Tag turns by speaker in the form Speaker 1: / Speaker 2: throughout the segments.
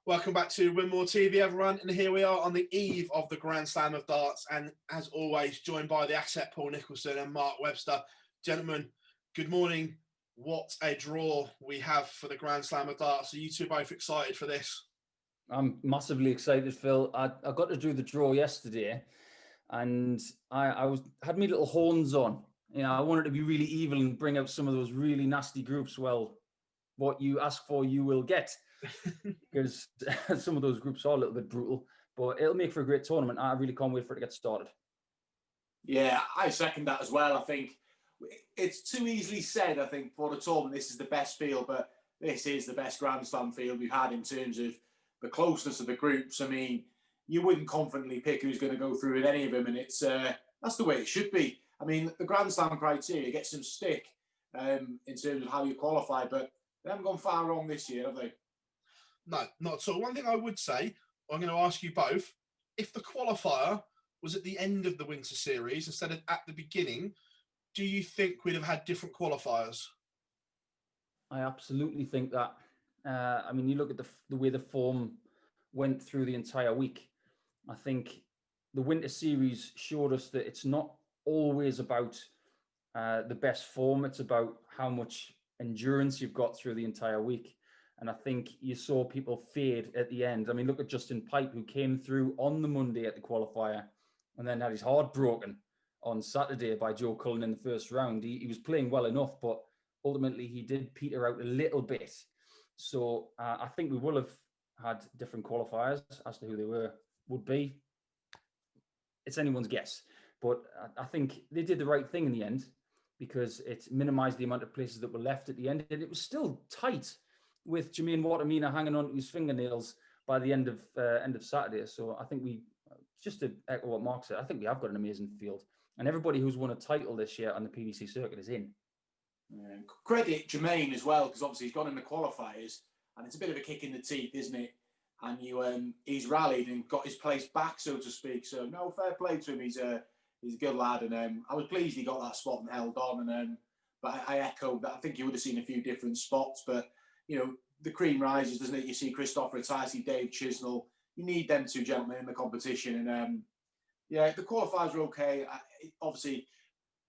Speaker 1: Welcome back to Win More TV, everyone. And here we are on the eve of the Grand Slam of Darts. And as always, joined by the asset Paul Nicholson and Mark Webster. Gentlemen, good morning. What a draw we have for the Grand Slam of Darts. Are you two both excited for this?
Speaker 2: I'm massively excited, Phil. I got to do the draw yesterday, and I had me little horns on. You know, I wanted to be really evil and bring out some of those really nasty groups. Well, what you ask for, you will get. Because some of those groups are a little bit brutal, but it'll make for a great tournament. I really can't wait for it to get started.
Speaker 3: Yeah, I second that as well. I think it's too easily said, I think, for the tournament, this is the best field, but this is the best Grand Slam field we've had in terms of the closeness of the groups. I mean, you wouldn't confidently pick who's going to go through with any of them, and it's that's the way it should be. I mean, the Grand Slam criteria gets some stick in terms of how you qualify, but they haven't gone far wrong this year, have they?
Speaker 1: No, not at all. One thing I would say, I'm going to ask you both, if the qualifier was at the end of the Winter Series instead of at the beginning, do you think we'd have had different qualifiers?
Speaker 2: I absolutely think that. I mean, you look at the way the form went through the entire week. I think the Winter Series showed us that it's not always about the best form. It's about how much endurance you've got through the entire week. And I think you saw people fade at the end. I mean, look at Justin Pipe, who came through on the Monday at the qualifier and then had his heart broken on Saturday by Joe Cullen in the first round. He was playing well enough, but ultimately he did peter out a little bit. So I think we will have had different qualifiers as to who they would be. It's anyone's guess. But I think they did the right thing in the end because it minimised the amount of places that were left at the end. And it was still tight, with Jermaine Watermina hanging on to his fingernails by the end of Saturday. So I think just to echo what Mark said, I think we have got an amazing field. And everybody who's won a title this year on the PDC circuit is in.
Speaker 3: Yeah. Credit Jermaine as well, because obviously he's gone in the qualifiers, and it's a bit of a kick in the teeth, isn't it? And he's rallied and got his place back, so to speak. So no, fair play to him. He's a good lad, and I was pleased he got that spot and held on. And but I echo that. I think you would have seen a few different spots, but you know, the cream rises, doesn't it? You see Christopher Atassi, Dave Chisnell. You need them two gentlemen in the competition. And yeah, the qualifiers are okay. Obviously,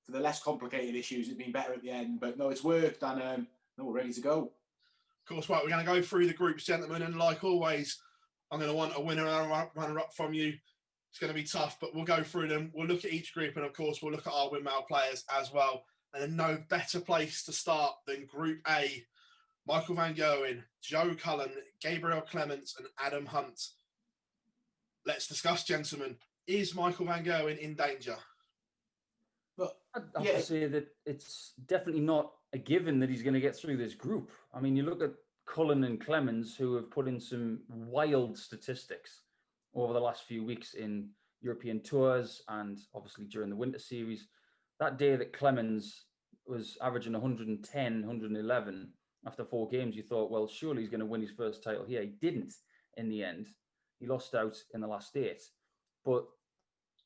Speaker 3: for the less complicated issues, it's been better at the end. But no, it's worked, and no, we're ready to go.
Speaker 1: Of course, right, we're going to go through the groups, gentlemen. And like always, I'm going to want a winner and a runner-up from you. It's going to be tough, but we'll go through them. We'll look at each group, and of course, we'll look at our windmill players as well. And no better place to start than Group A. Michael Van Gerwen, Joe Cullen, Gabriel Clements, and Adam Hunt. Let's discuss, gentlemen. Is Michael Van Gerwen in danger?
Speaker 2: Well, I'd have to say that it's definitely not a given that he's going to get through this group. I mean, you look at Cullen and Clements, who have put in some wild statistics over the last few weeks in European tours and obviously during the Winter Series. That day that Clements was averaging 110, 111 after 4 games, you thought, well, surely he's going to win his first title here. He didn't in the end. He lost out in the last 8. But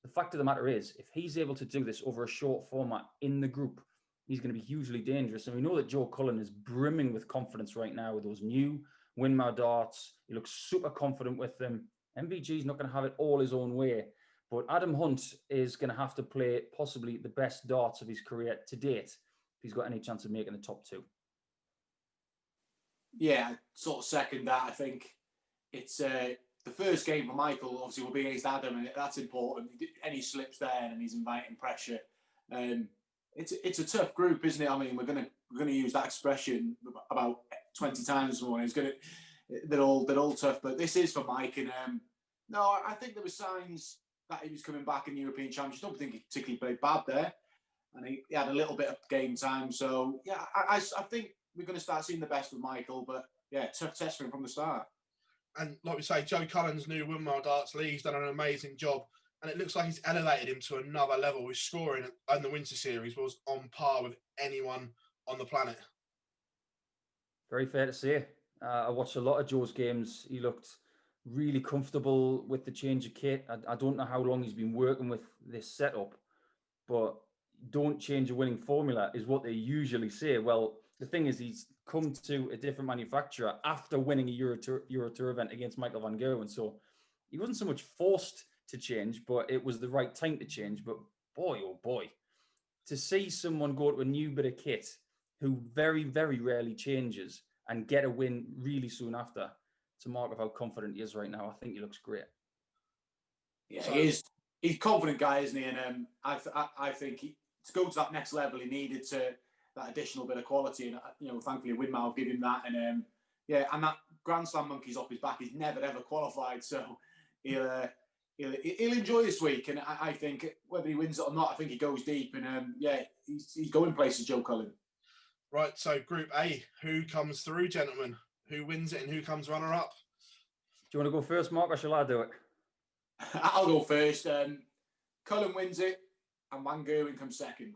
Speaker 2: the fact of the matter is, if he's able to do this over a short format in the group, he's going to be hugely dangerous. And we know that Joe Cullen is brimming with confidence right now with those new Winmau darts. He looks super confident with them. MVG's not going to have it all his own way. But Adam Hunt is going to have to play possibly the best darts of his career to date if he's got any chance of making the top 2.
Speaker 3: Yeah, sort of second that. I think it's the first game for Michael, obviously, will be against Adam, and that's important. Any slips there, and he's inviting pressure. It's a tough group, isn't it? I mean, we're gonna use that expression about 20 times this morning. They're all tough, but this is for Mike. And no, I think there were signs that he was coming back in the European Championships. I don't think he particularly played bad there, and he had a little bit of game time. So yeah, I think we're going to start seeing the best of Michael, but yeah, tough test for him from the start.
Speaker 1: And like we say, Joe Cullen's new Windmill Darts League's done an amazing job, and it looks like he's elevated him to another level. His scoring in the Winter Series was on par with anyone on the planet.
Speaker 2: Very fair to say. I watched a lot of Joe's games. He looked really comfortable with the change of kit. I don't know how long he's been working with this setup, but don't change a winning formula is what they usually say. Well, the thing is, he's come to a different manufacturer after winning a Euro Tour event against Michael van Gerwen. So he wasn't so much forced to change, but it was the right time to change. But boy, oh boy, to see someone go to a new bit of kit who very, very rarely changes and get a win really soon after, to mark of how confident he is right now, I think he looks great.
Speaker 3: Yeah, he is. He's a confident guy, isn't he? And I think to go to that next level, he needed that additional bit of quality. And, thankfully, Widmal will give him that. And, and that Grand Slam monkey's off his back. He's never, ever qualified. So he'll enjoy this week. And I think whether he wins it or not, I think he goes deep. And, he's going places, Joe Cullen.
Speaker 1: Right, so Group A, who comes through, gentlemen? Who wins it and who comes runner-up?
Speaker 2: Do you want to go first, Mark, or shall I do it?
Speaker 3: I'll go first. Cullen wins it, and Van Gerwen comes second.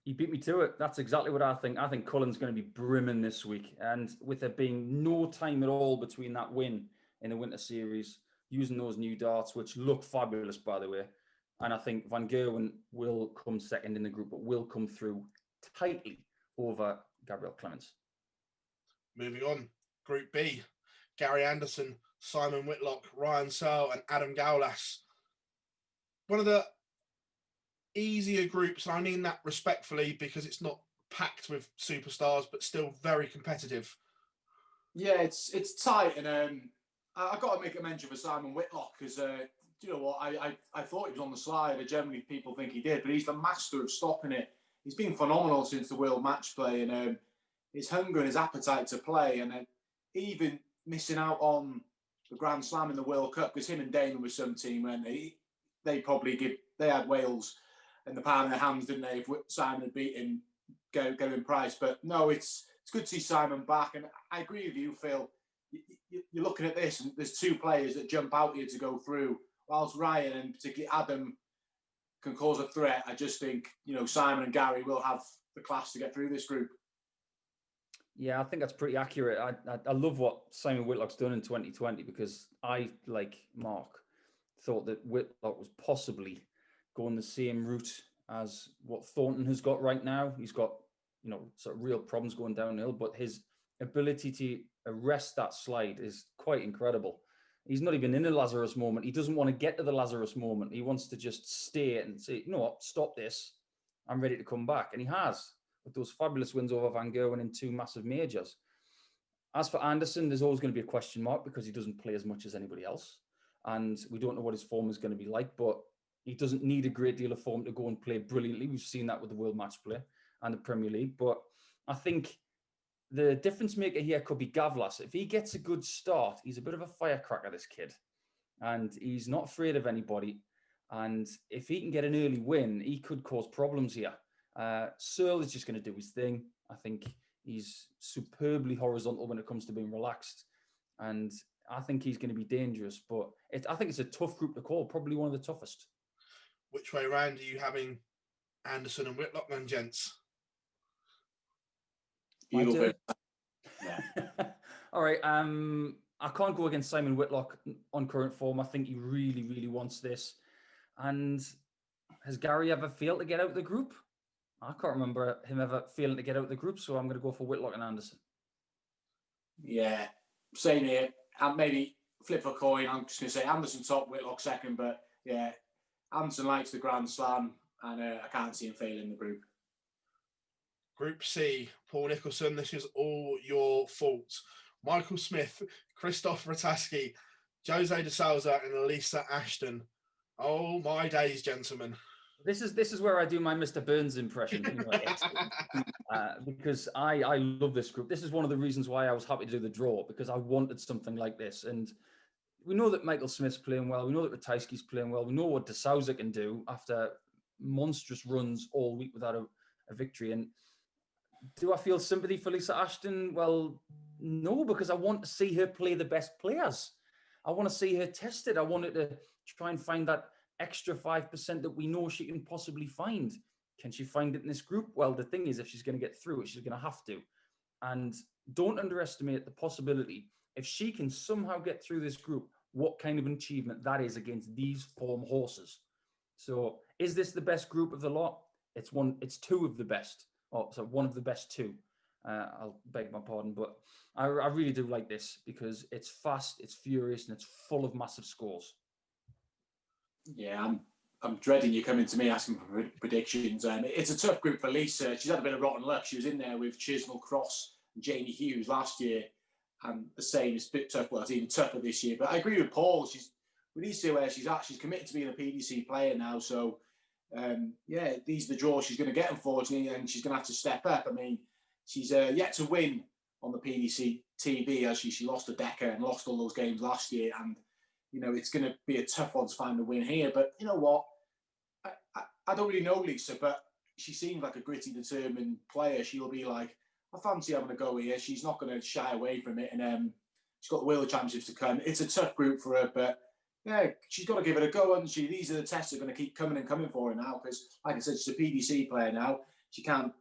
Speaker 2: You beat me to it. That's exactly what I think. I think Cullen's going to be brimming this week. And with there being no time at all between that win in the Winter Series, using those new darts, which look fabulous, by the way, and I think Van Gerwen will come second in the group, but will come through tightly over Gabriel Clements.
Speaker 1: Moving on, Group B, Gary Anderson, Simon Whitlock, Ryan Searle, and Adam Gaulas. One of the easier groups, and I mean that respectfully because it's not packed with superstars, but still very competitive.
Speaker 3: Yeah, it's tight, and I've got to make a mention for Simon Whitlock because you know what, I thought he was on the slide. Generally, people think he did, but he's the master of stopping it. He's been phenomenal since the World Match Play, and his hunger and his appetite to play, and even missing out on the Grand Slam in the World Cup, because him and Damon were some team, and they had Wales in the palm of their hands, didn't they? If Simon had beaten Gavin Price, but no, it's good to see Simon back, and I agree with you, Phil. You're looking at this, and there's two players that jump out here to go through, whilst Ryan and particularly Adam can cause a threat. I just think Simon and Gary will have the class to get through this group.
Speaker 2: Yeah, I think that's pretty accurate. I love what Simon Whitlock's done in 2020 because I, like Mark, thought that Whitlock was possibly going the same route as what Thornton has got right now. He's got, sort of real problems going downhill, but his ability to arrest that slide is quite incredible. He's not even in a Lazarus moment. He doesn't want to get to the Lazarus moment. He wants to just stay and say, you know what, stop this. I'm ready to come back. And he has, with those fabulous wins over Van Gerwen in two massive majors. As for Anderson, there's always going to be a question mark because he doesn't play as much as anybody else. And we don't know what his form is going to be like, but he doesn't need a great deal of form to go and play brilliantly. We've seen that with the World Match Play and the Premier League. But I think the difference maker here could be Gavlas. If he gets a good start, he's a bit of a firecracker, this kid. And he's not afraid of anybody. And if he can get an early win, he could cause problems here. Searle is just going to do his thing. I think he's superbly horizontal when it comes to being relaxed. And I think he's going to be dangerous. But I think it's a tough group to call, probably one of the toughest.
Speaker 1: Which way around are you having Anderson and Whitlock then, gents?
Speaker 3: Yeah.
Speaker 2: All right. I can't go against Simon Whitlock on current form. I think he really, really wants this. And has Gary ever failed to get out of the group? I can't remember him ever failing to get out of the group, so I'm going to go for Whitlock and Anderson.
Speaker 3: Yeah, same here. And maybe flip a coin. I'm just going to say Anderson top, Whitlock second. But yeah, Anderson likes the Grand Slam, and I can't see him failing the group.
Speaker 1: Group C, Paul Nicholson, this is all your fault. Michael Smith, Christoph Ratajski, Jose de Souza, and Elisa Ashton. Oh my days, gentlemen.
Speaker 2: This is where I do my Mr. Burns impression, because I love this group. This is one of the reasons why I was happy to do the draw, because I wanted something like this. And we know that Michael Smith's playing well. We know that Ratajski's playing well. We know what de Souza can do after monstrous runs all week without a victory. And do I feel sympathy for Lisa Ashton? Well, no, because I want to see her play the best players. I want to see her tested. I wanted to try and find that extra 5% that we know she can possibly find. Can she find it in this group? Well, the thing is, if she's going to get through it, she's going to have to. And don't underestimate the possibility, if she can somehow get through this group, what kind of an achievement that is against these form horses. So is this the best group of the lot? It's two of the best. Oh, so one of the best two. I'll beg my pardon, but I really do like this because it's fast, it's furious, and it's full of massive scores.
Speaker 3: Yeah, I'm dreading you coming to me asking for predictions. It's a tough group for Lisa. She's had a bit of rotten luck. She was in there with Chisnell, Cross, and Jamie Hughes last year, and the same is a bit tough. Well, it's even tougher this year. But I agree with Paul. We need to see where she's at. She's committed to being a PDC player now. So, yeah, these are the draws she's going to get, unfortunately, and she's going to have to step up. I mean, she's yet to win on the PDC TV as she lost to Decker and lost all those games last year. And, you know, it's going to be a tough one to find a win here. But you know what? I don't really know Lisa, but she seems like a gritty, determined player. She'll be like, I fancy having a go here. She's not going to shy away from it. And she's got the World Championships to come. It's a tough group for her, but yeah, she's got to give it a go, hasn't she? These are the tests that are going to keep coming and coming for her now because, like I said, she's a PDC player now. She can't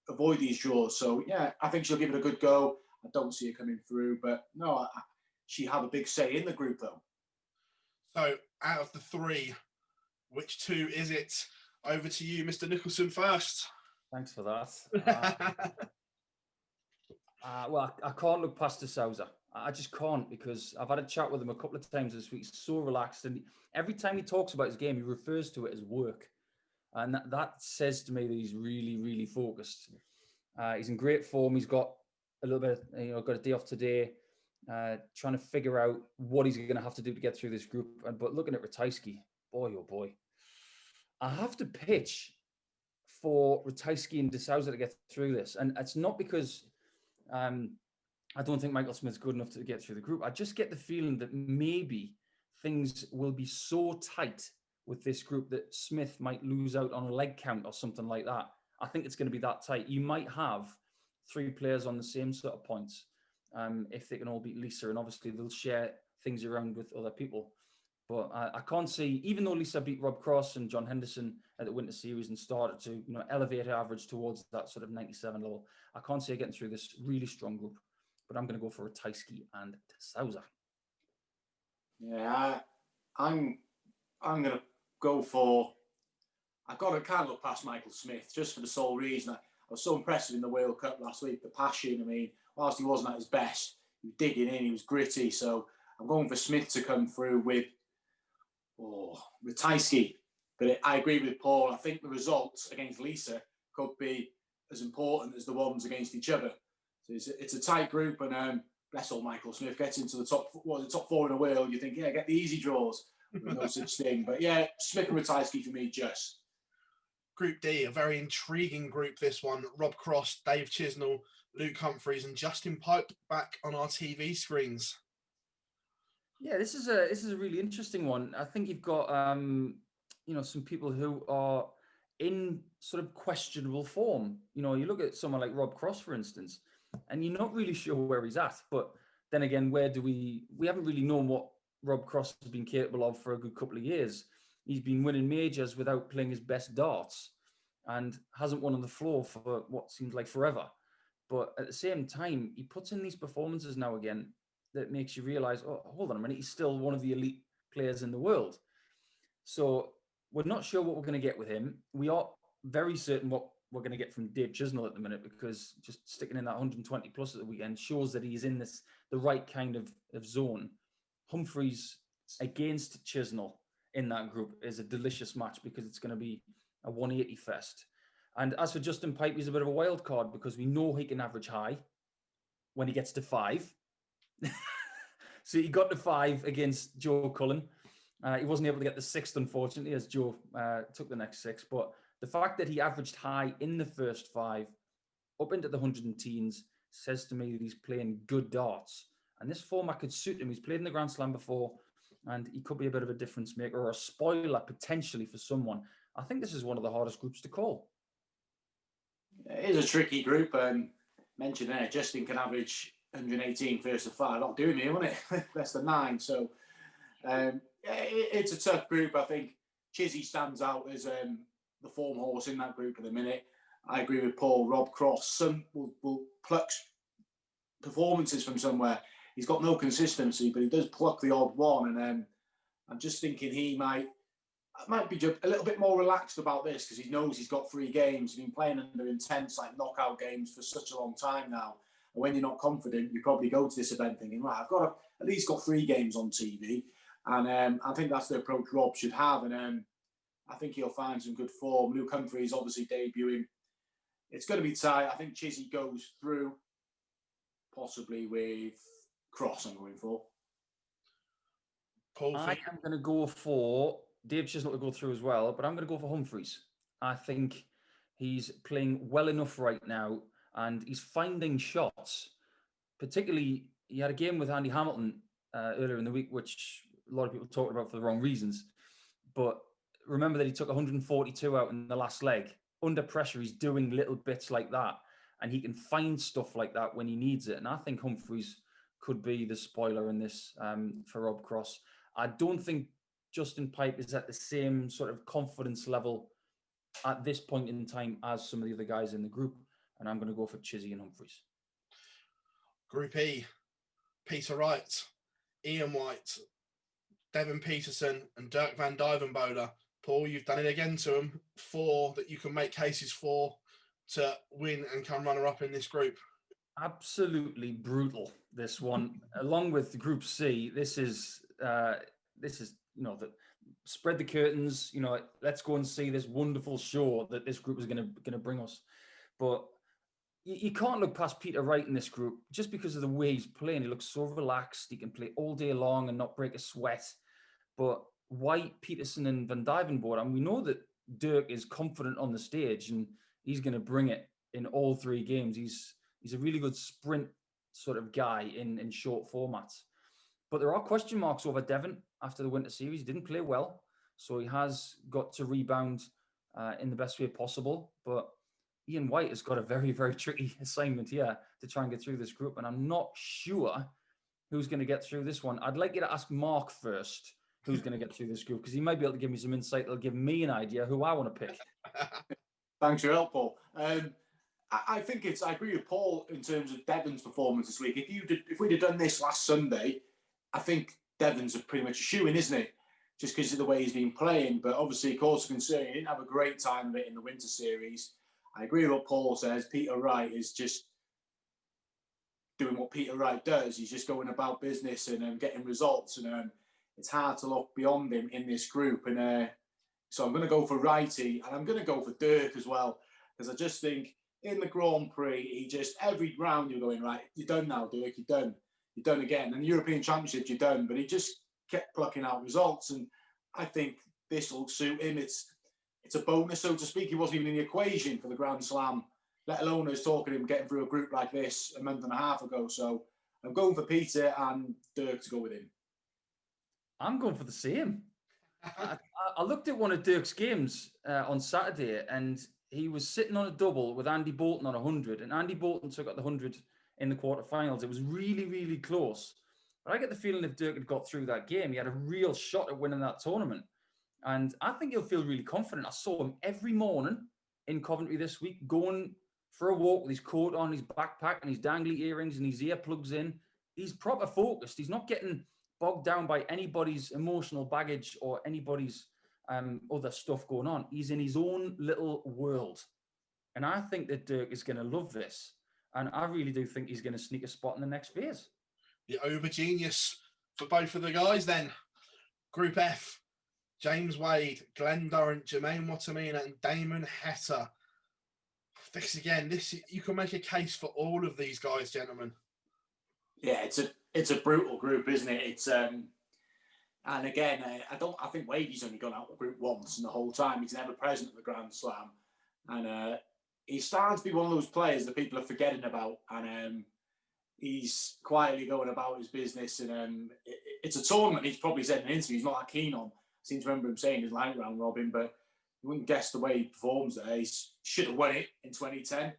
Speaker 3: avoid these draws. So, yeah, I think she'll give it a good go. I don't see her coming through, but no, she have a big say in the group, though.
Speaker 1: So, out of the three, which two is it? Over to you, Mr. Nicholson, first.
Speaker 2: Thanks for that. Well, I can't look past De Souza. I just can't because I've had a chat with him a couple of times this week. He's so relaxed. And every time he talks about his game, he refers to it as work. And that says to me that he's really, really focused. He's in great form. He's got a little bit, got a day off today, trying to figure out what he's going to have to do to get through this group. But looking at Ratajski, boy, oh boy. I have to pitch for Ratajski and De Souza to get through this. And it's not because I don't think Michael Smith's good enough to get through the group. I just get the feeling that maybe things will be so tight with this group that Smith might lose out on a leg count or something like that. I think it's going to be that tight. You might have three players on the same sort of points if they can all beat Lisa. And obviously they'll share things around with other people. But I can't see, even though Lisa beat Rob Cross and John Henderson at the Winter Series and started to elevate her average towards that sort of 97 level, I can't see her getting through this really strong group. But I'm going to go for Ratajski and De Souza.
Speaker 3: Yeah, I'm going to go for. I can't look past Michael Smith just for the sole reason I was so impressed in the World Cup last week. The passion. I mean, whilst he wasn't at his best, he was digging in. He was gritty. So I'm going for Smith to come through with Ratajski. But I agree with Paul. I think the results against Lisa could be as important as the ones against each other. So it's a tight group, and bless old Michael Smith gets into the top four in the world. You think, yeah, get the easy draws. There's no such thing. But yeah, Smith and Ratajski for me, just.
Speaker 1: Group D, a very intriguing group, this one. Rob Cross, Dave Chisnell, Luke Humphreys, and Justin Pipe back on our TV screens.
Speaker 2: Yeah, this is a really interesting one. I think you've got some people who are in sort of questionable form. You look at someone like Rob Cross, for instance, and you're not really sure where he's at. But then again, we haven't really known what Rob Cross has been capable of for a good couple of years. He's been winning majors without playing his best darts and hasn't won on the floor for what seems like forever. But at the same time, he puts in these performances now again that makes you realize, oh, hold on a minute, he's still one of the elite players in the world. So we're not sure what we're going to get with him. We are very certain what we're going to get from Dave Chisnell at the minute, because just sticking in that 120 plus at the weekend shows that he's in the right kind of zone. Humphreys against Chisnell in that group is a delicious match because it's going to be a 180 fest. And as for Justin Pipe, he's a bit of a wild card because we know he can average high when he gets to 5. So he got to 5 against Joe Cullen. He wasn't able to get the 6th, unfortunately, as Joe took the next 6. But the fact that he averaged high in the first 5, up into the 100 teens, says to me that he's playing good darts. And this format could suit him. He's played in the Grand Slam before, and he could be a bit of a difference maker or a spoiler potentially for someone. I think this is one of the hardest groups to call.
Speaker 3: It is a tricky group. Mentioned there, Justin can average 118 first to 5. Not doing me, wasn't it? Less than 9. So it's a tough group. I think Chizzy stands out as the form horse in that group at the minute. I agree with Paul. Rob Cross, some will pluck performances from somewhere. He's got no consistency, but he does pluck the odd one. And I'm just thinking he might. might be just a little bit more relaxed about this because he knows he's got 3 games. He's been playing under intense like knockout games for such a long time now. And when you're not confident, you probably go to this event thinking, right, I've got at least got 3 games on TV. And I think that's the approach Rob should have. And I think he'll find some good form. Luke Humphries obviously debuting. It's going to be tight. I think Chizzy goes through, possibly with Cross I'm going for.
Speaker 1: Paul,
Speaker 2: I am going to go for Dave Chisnell to go through as well, but I'm going to go for Humphries. I think he's playing well enough right now, and he's finding shots. Particularly, he had a game with Andy Hamilton earlier in the week, which a lot of people talked about for the wrong reasons. But remember that he took 142 out in the last leg. Under pressure, he's doing little bits like that, and he can find stuff like that when he needs it. And I think Humphries could be the spoiler in this for Rob Cross. I don't think Justin Pipe is at the same sort of confidence level at this point in time as some of the other guys in the group. And I'm going to go for Chizzy and Humphries.
Speaker 1: Group E, Peter Wright, Ian White, Devin Peterson and Dirk van Duijvenbode. Paul, you've done it again to them. 4 that you can make cases for to win and come runner-up in this group.
Speaker 2: Absolutely brutal, this one. Along with Group C, this is spread the curtains. Let's go and see this wonderful show that this group is going to bring us. But you can't look past Peter Wright in this group just because of the way he's playing. He looks so relaxed. He can play all day long and not break a sweat. But White, Peterson, and Van Duijvenbode, and we know that Dirk is confident on the stage and he's going to bring it in all 3 games. He's a really good sprint sort of guy in short formats. But there are question marks over Devon after the Winter Series. He didn't play well, so he has got to rebound in the best way possible. But Ian White has got a very, very tricky assignment here to try and get through this group, and I'm not sure who's going to get through this one. I'd like you to ask Mark first who's going to get through this group, because he might be able to give me some insight that'll give me an idea who I want to pick.
Speaker 3: Thanks for your help, Paul. I think I agree with Paul in terms of Devon's performance this week. If we'd have done this last Sunday, I think Devon's pretty much a shoo-in, isn't it? Just because of the way he's been playing. But obviously, cause for concern, he didn't have a great time of it in the Winter Series. I agree with what Paul says. Peter Wright is just doing what Peter Wright does. He's just going about business and getting results. And it's hard to look beyond him in this group. And so I'm going to go for Wrighty, and I'm going to go for Dirk as well, because I just think in the Grand Prix, he just, every round you're going, right, you're done now, Dirk, you're done. You're done again. And the European Championship, you're done. But he just kept plucking out results. And I think this will suit him. It's a bonus, so to speak. He wasn't even in the equation for the Grand Slam, let alone us talking him getting through a group like this a month and a half ago. So I'm going for Peter and Dirk to go with him.
Speaker 2: I'm going for the same. I looked at one of Dirk's games on Saturday, and he was sitting on a double with Andy Bolton on 100, and Andy Bolton took out the 100 in the quarterfinals. It was really, really close. But I get the feeling if Dirk had got through that game, he had a real shot at winning that tournament. And I think he'll feel really confident. I saw him every morning in Coventry this week going for a walk with his coat on, his backpack, and his dangly earrings and his earplugs in. He's proper focused. He's not getting bogged down by anybody's emotional baggage or anybody's other stuff going on. He's in his own little world. And I think that Dirk is going to love this. And I really do think he's going to sneak a spot in the next phase.
Speaker 1: The over genius for both of the guys then. Group F, James Wade, Glenn Durrant, Jermaine Wattimena and Damon Heta. This you can make a case for all of these guys, gentlemen.
Speaker 3: Yeah, it's a brutal group, isn't it? It's and again, I think Wade's only gone out the group once in the whole time. He's never present at the Grand Slam, and he's starting to be one of those players that people are forgetting about, and he's quietly going about his business. And it's a tournament he's probably said in an interview he's not that keen on. I seem to remember him saying his light round robin, but you wouldn't guess the way he performs there. He should have won it in 2010.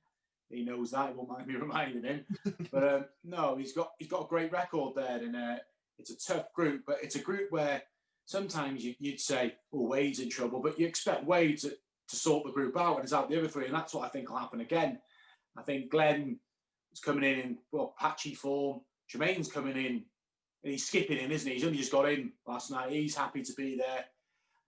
Speaker 3: He knows that. He won't mind me reminding him. But no, he's got a great record there, and it's a tough group. But it's a group where sometimes you'd say, "Oh, Wade's in trouble," but you expect Wade to sort the group out and it's out the other 3, and that's what I think will happen again. I think Glenn is coming in patchy form. Jermaine's coming in, and he's skipping in, isn't he? He's only just got in last night. He's happy to be there.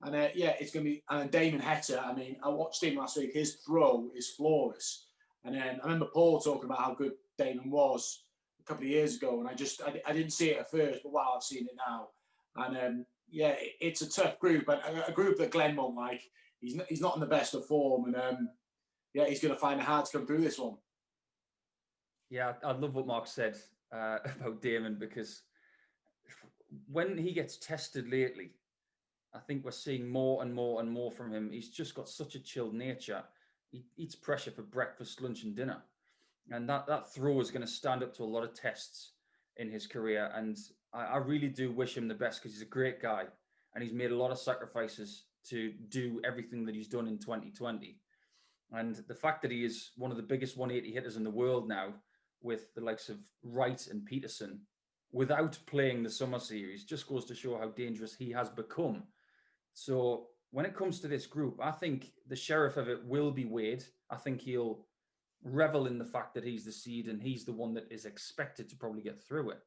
Speaker 3: And it's going to be. And Damon Heta, I mean, I watched him last week. His throw is flawless. And then I remember Paul talking about how good Damon was a couple of years ago, and I didn't see it at first, but wow, I've seen it now. And it's a tough group, but a group that Glenn won't like. He's not in the best of form, and he's going to find it hard to come through this one.
Speaker 2: Yeah, I love what Mark said about Damon, because when he gets tested lately, I think we're seeing more and more and more from him. He's just got such a chilled nature. He eats pressure for breakfast, lunch, and dinner. And that throw is going to stand up to a lot of tests in his career. And I really do wish him the best, because he's a great guy. And he's made a lot of sacrifices to do everything that he's done in 2020. And the fact that he is one of the biggest 180 hitters in the world now, with the likes of Wright and Peterson, without playing the summer series, just goes to show how dangerous he has become. So when it comes to this group, I think the sheriff of it will be Wade. I think he'll revel in the fact that he's the seed and he's the one that is expected to probably get through it.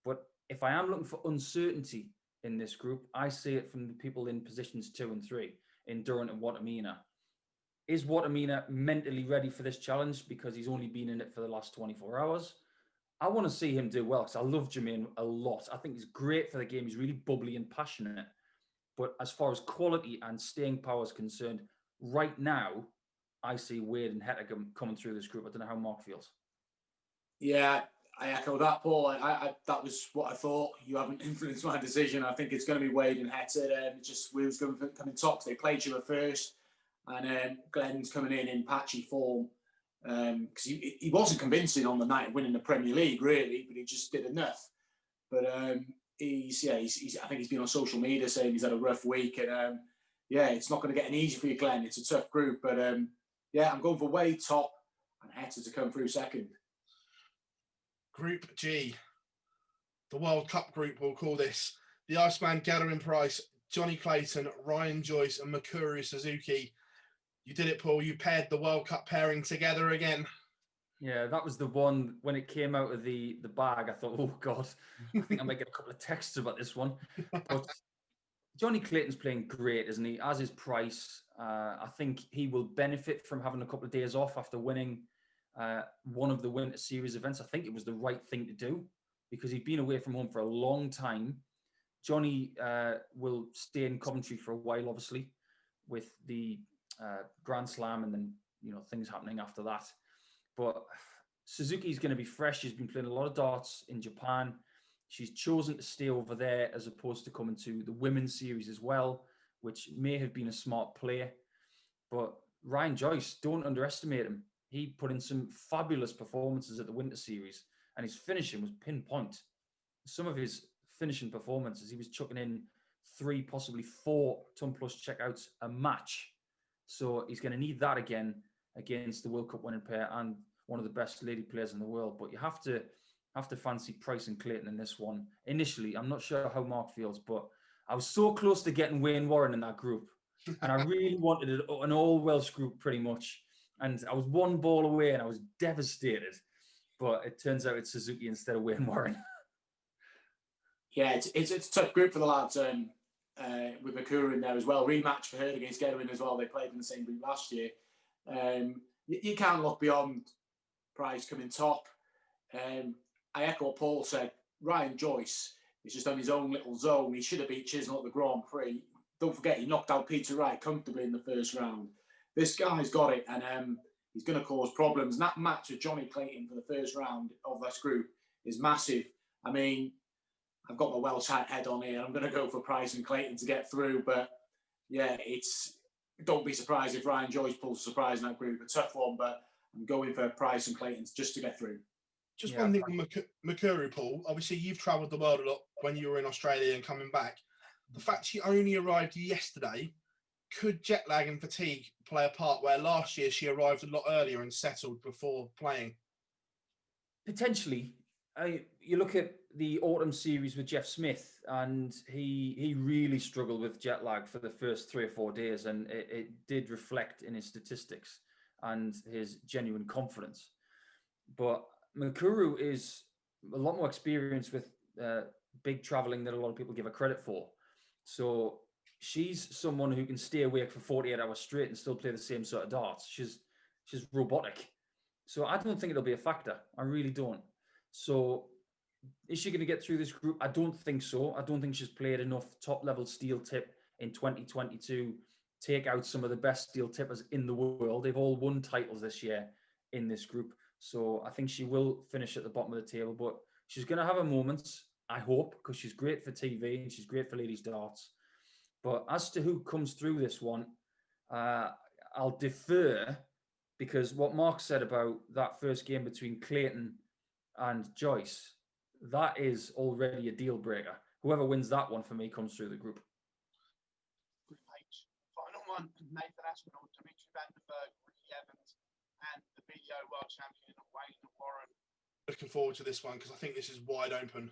Speaker 2: But if I am looking for uncertainty in this group, I see it from the people in positions 2 and 3, in Durrant and Watamina. Is Watamina mentally ready for this challenge because he's only been in it for the last 24 hours? I want to see him do well, because I love Jermaine a lot. I think he's great for the game. He's really bubbly and passionate. But as far as quality and staying power is concerned, right now, I see Wade and Heta coming through this group. I don't know how Mark feels.
Speaker 3: Yeah, I echo that, Paul. I that was what I thought. You haven't influenced my decision. I think it's going to be Wade and Heta. Just Will's going to come in top. They played each other first, and Glenn's coming in patchy form, because he wasn't convincing on the night of winning the Premier League, really, but he just did enough. But he's I think he's been on social media saying he's had a rough week, and it's not going to get any easier for you, Glenn. It's a tough group, but I'm going for Wade top and Heta to come through second.
Speaker 1: Group G, the World Cup group, we'll call this. The Iceman, Gathering Price, Johnny Clayton, Ryan Joyce, and Mikuru Suzuki. You did it, Paul. You paired the World Cup pairing together again.
Speaker 2: Yeah, that was the one when it came out of the bag. I thought, oh God, I think I might get a couple of texts about this one. But Johnny Clayton's playing great, isn't he? As is Price. I think he will benefit from having a couple of days off after winning one of the Winter Series events. I think it was the right thing to do, because he'd been away from home for a long time. Johnny will stay in Coventry for a while, obviously, with the Grand Slam and then things happening after that. But Suzuki's going to be fresh. She's been playing a lot of darts in Japan. She's chosen to stay over there as opposed to coming to the Women's Series as well, which may have been a smart play. But Ryan Joyce, don't underestimate him. He put in some fabulous performances at the Winter Series, and his finishing was pinpoint. Some of his finishing performances, he was chucking in 3, possibly 4 ton plus checkouts a match. So he's going to need that again against the World Cup winning pair and one of the best lady players in the world. But you have to fancy Price and Clayton in this one. Initially, I'm not sure how Mark feels, but I was so close to getting Wayne Warren in that group. And I really wanted an all-Welsh group pretty much. And I was 1 ball away and I was devastated. But it turns out it's Suzuki instead of Wayne Warren.
Speaker 3: Yeah, it's a tough group for the lads, with Mikuru in there as well. Rematch for her against Goghen as well. They played in the same group last year. You can't look beyond Price coming top. I echo what Paul said. Ryan Joyce is just on his own little zone. He should have beat Chisnell at the Grand Prix. Don't forget, he knocked out Peter Wright comfortably in the first round. This guy's got it, and he's going to cause problems. And that match with Johnny Clayton for the first round of this group is massive. I mean, I've got my Welsh head on here. I'm going to go for Price and Clayton to get through. But yeah, don't be surprised if Ryan Joyce pulls a surprise in that group. A tough one, but I'm going for Price and Clayton just to get through.
Speaker 1: Just one thing on Mikuru, Paul. Obviously, you've travelled the world a lot when you were in Australia and coming back. The fact she only arrived yesterday, could jet lag and fatigue play a part where last year she arrived a lot earlier and settled before playing?
Speaker 2: Potentially. You look at the autumn series with Jeff Smith, and he really struggled with jet lag for the first 3 or 4 days, and it did reflect in his statistics and his genuine confidence. But Mikuru is a lot more experienced with big traveling than a lot of people give her credit for. So she's someone who can stay awake for 48 hours straight and still play the same sort of darts. She's robotic. So I don't think it'll be a factor. I really don't. So is she going to get through this group? I don't think so. I don't think she's played enough top-level steel tip in 2022, take out some of the best steel tippers in the world. They've all won titles this year in this group. So I think she will finish at the bottom of the table, but she's going to have her moments, I hope, because she's great for TV and she's great for ladies darts. But as to who comes through this one, I'll defer, because what Mark said about that first game between Clayton and Joyce, that is already a deal breaker. Whoever wins that one for me comes through the group.
Speaker 4: Group H. Final one, Nathan Aspinall, Dimitri van der Berg, Ricky Evans, and the BDO World Champion, Wayne Warren.
Speaker 1: Looking forward to this one because I think this is wide open.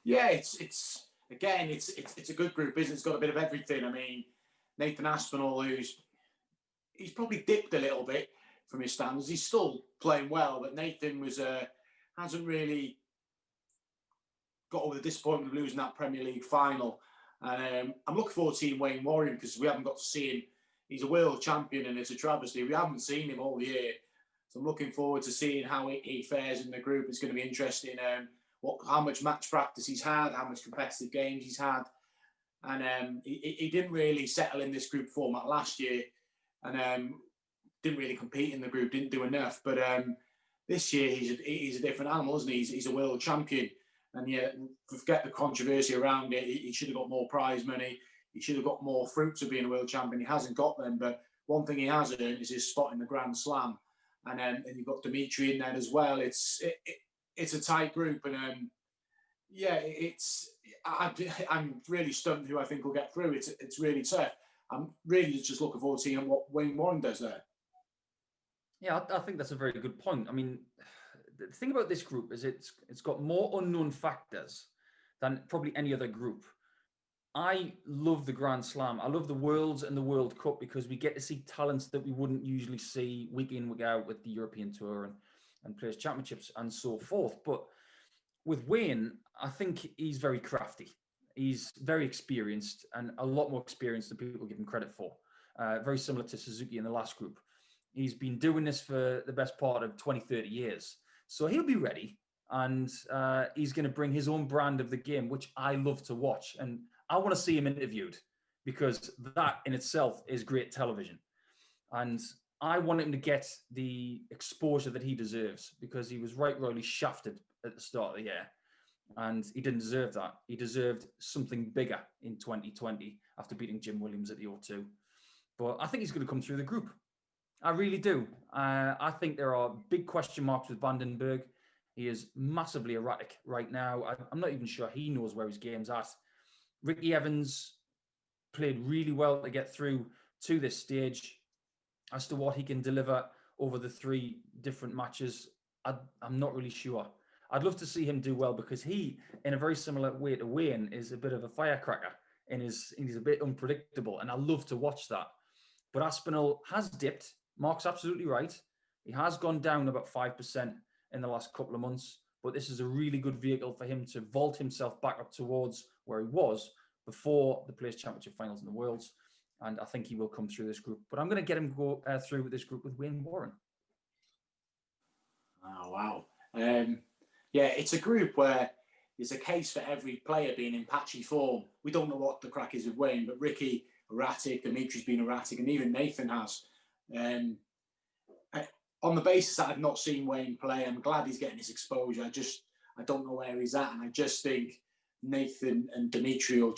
Speaker 3: Yeah, it's again, it's a good group, isn't it? It's got a bit of everything. I mean, Nathan Aspinall, he's probably dipped a little bit from his standards. He's still playing well, but Nathan hasn't really got over the disappointment of losing that Premier League final. And I'm looking forward to seeing Wayne Warren because we haven't got to see him. He's a world champion and it's a travesty. We haven't seen him all year. So I'm looking forward to seeing how he fares in the group. It's going to be interesting how much match practice he's had, how much competitive games he's had. And he didn't really settle in this group format last year and didn't really compete in the group, didn't do enough. But this year he's a different animal, isn't he? He's a world champion. And yeah, forget the controversy around it. He should have got more prize money. He should have got more fruits of being a world champion. He hasn't got them. But one thing he has earned is his spot in the Grand Slam. And you've got Dimitri in there as well. It's a tight group. And I'm really stumped who I think will get through. It's really tough. I'm really just looking forward to seeing what Wayne Warren does there.
Speaker 2: Yeah, I think that's a very good point. I mean, the thing about this group is it's got more unknown factors than probably any other group. I love the Grand Slam. I love the Worlds and the World Cup because we get to see talents that we wouldn't usually see week in, week out with the European Tour and Players' Championships and so forth. But with Wayne, I think he's very crafty. He's very experienced and a lot more experienced than people give him credit for. Very similar to Suzuki in the last group. He's been doing this for the best part of 20, 30 years. So he'll be ready and he's going to bring his own brand of the game, which I love to watch. And I want to see him interviewed because that in itself is great television. And I want him to get the exposure that he deserves because he was royally shafted at the start of the year. And he didn't deserve that. He deserved something bigger in 2020 after beating Jim Williams at the O2. But I think he's going to come through the group. I really do. I think there are big question marks with Vandenberg. He is massively erratic right now. I'm not even sure he knows where his game's at. Ricky Evans played really well to get through to this stage. As to what he can deliver over the 3 different matches, I'm not really sure. I'd love to see him do well because he, in a very similar way to Wayne, is a bit of a firecracker and he's a bit unpredictable. And I love to watch that. But Aspinall has dipped. Mark's absolutely right. He has gone down about 5% in the last couple of months, but this is a really good vehicle for him to vault himself back up towards where he was before the Players' Championship finals in the Worlds. And I think he will come through this group. But I'm going to get him go through with this group with Wayne Warren.
Speaker 3: Oh, wow. Yeah, it's a group where there's a case for every player being in patchy form. We don't know what the crack is with Wayne, but Ricky, erratic, Dimitri's been erratic, and even Nathan has. On the basis that I've not seen Wayne play, I'm glad he's getting his exposure. I don't know where he's at, and I just think Nathan and Dimitri will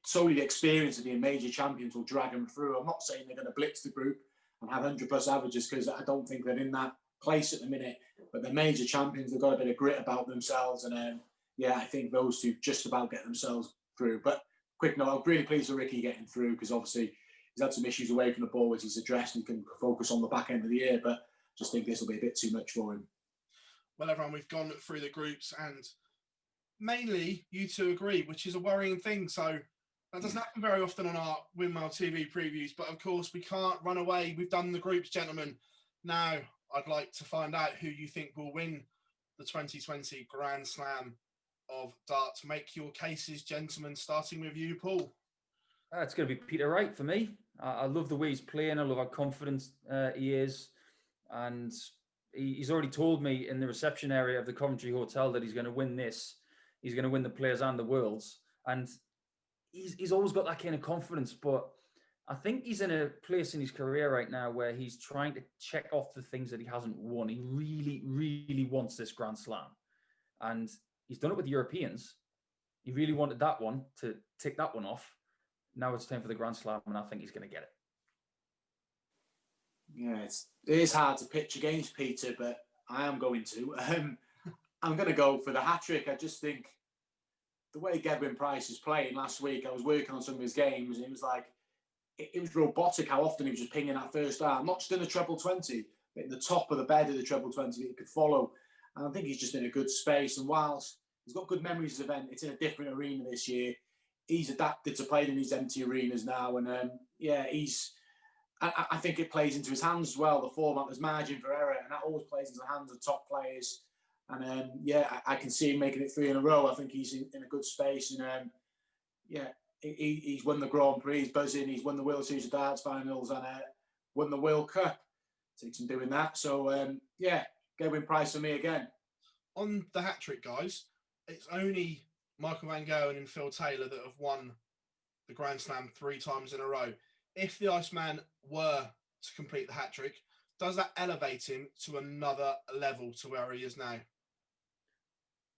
Speaker 3: solely the experience of being major champions will drag them through. I'm not saying they're going to blitz the group and have 100+ averages because I don't think they're in that place at the minute. But they're major champions. They've got a bit of grit about themselves, and I think those two just about get themselves through. But quick note, I'm really pleased with Ricky getting through because obviously he's had some issues away from the ball, which he's addressed and can focus on the back end of the year. But just think this will be a bit too much for him.
Speaker 1: Well, everyone, we've gone through the groups and mainly you two agree, which is a worrying thing. So that doesn't happen very often on our Windmill TV previews. But of course, we can't run away. We've done the groups, gentlemen. Now, I'd like to find out who you think will win the 2020 Grand Slam of darts. Make your cases, gentlemen, starting with you, Paul.
Speaker 2: It's going to be Peter Wright for me. I love the way he's playing. I love how confident he is. And he's already told me in the reception area of the Coventry Hotel that he's going to win this. He's going to win the Players and the Worlds. And he's always got that kind of confidence. But I think he's in a place in his career right now where he's trying to check off the things that he hasn't won. He really, really wants this Grand Slam. And he's done it with the Europeans. He really wanted that one to tick that one off. Now it's time for the Grand Slam, and I think he's going to get it.
Speaker 3: Yeah, it is hard to pitch against Peter, but I am going to. I'm going to go for the hat-trick. I just think the way Gabriel Price is playing last week, I was working on some of his games, and it was like, it was robotic how often he was just pinging that first arm, not just in the treble 20, but in the top of the bed of the treble 20 that he could follow. And I think he's just in a good space. And whilst he's got good memories of the event, it's in a different arena this year. He's adapted to playing in these empty arenas now. And I think it plays into his hands as well. The format, there's margin for error, and that always plays into the hands of top players. And I can see him making it 3 in a row. I think he's in a good space. And he's won the Grand Prix, he's buzzing, he's won the World Series of Darts finals, and won the World Cup. Takes him doing that. So, Gabriel Price for me again.
Speaker 1: On the hat-trick, guys, it's only Michael Van Gogh and Phil Taylor that have won the Grand Slam 3 times in a row. If the Iceman were to complete the hat-trick, does that elevate him to another level to where he is now?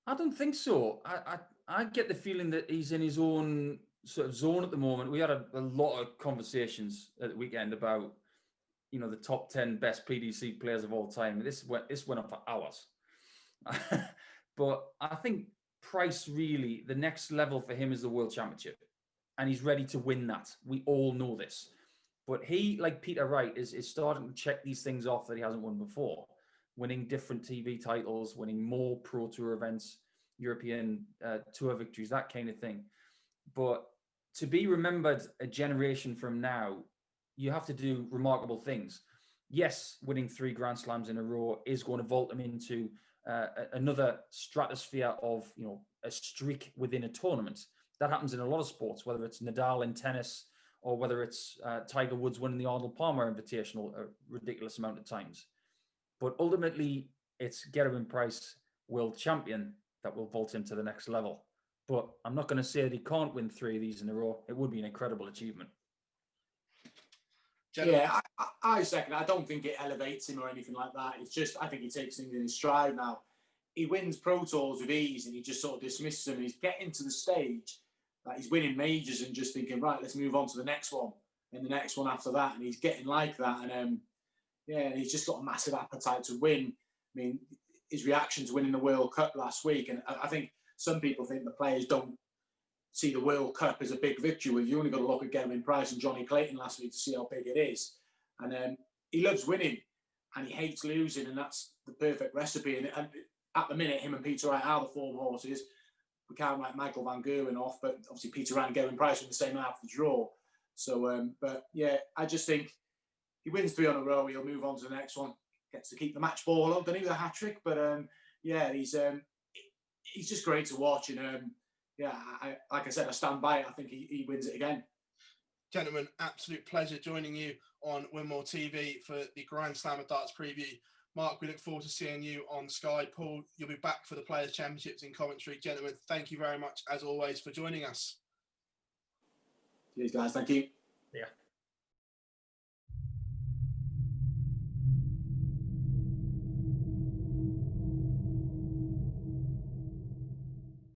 Speaker 2: I don't think so. I get the feeling that he's in his own sort of zone at the moment. We had a lot of conversations at the weekend about, the top 10 best PDC players of all time. This went on for hours. But I think Price really, the next level for him is the World Championship. And he's ready to win that. We all know this. But he, like Peter Wright, is starting to check these things off that he hasn't won before. Winning different TV titles, winning more Pro Tour events, European Tour victories, that kind of thing. But to be remembered a generation from now, you have to do remarkable things. Yes, winning 3 Grand Slams in a row is going to vault him into another stratosphere of, a streak within a tournament. That happens in a lot of sports, whether it's Nadal in tennis or whether it's Tiger Woods winning the Arnold Palmer Invitational a ridiculous amount of times. But ultimately, it's Gabriel Price, world champion, that will vault him to the next level. But I'm not going to say that he can't win 3 of these in a row. It would be an incredible achievement.
Speaker 3: Yeah, I second. I don't think it elevates him or anything like that. It's just, I think he takes things in his stride now. He wins Pro Tours with ease and he just sort of dismisses them. And he's getting to the stage that he's winning majors and just thinking, right, let's move on to the next one and the next one after that. And he's getting like that. And and he's just got a massive appetite to win. I mean, his reaction to winning the World Cup last week. And I think some people think the players don't see the World Cup as a big victory. Well, you only got to look at Gabriel Price and Johnny Clayton last week to see how big it is. And he loves winning and he hates losing, and that's the perfect recipe. And at the minute, him and Peter Wright are the form horses. We can't write Michael Van Gerwen off, but obviously Peter Wright and Gabriel Price were the same half the draw. So, I just think he wins 3 on a row. He'll move on to the next one. Gets to keep the match ball up, doesn't he, with a hat trick? But he's just great to watch. And like I said, I stand by it. I think he wins it again.
Speaker 1: Gentlemen, absolute pleasure joining you on Winmore TV for the Grand Slam of Darts preview. Mark, we look forward to seeing you on Sky. Paul, you'll be back for the Players' Championships in Coventry. Gentlemen, thank you very much, as always, for joining us.
Speaker 3: Cheers, guys. Thank you.
Speaker 2: Yeah.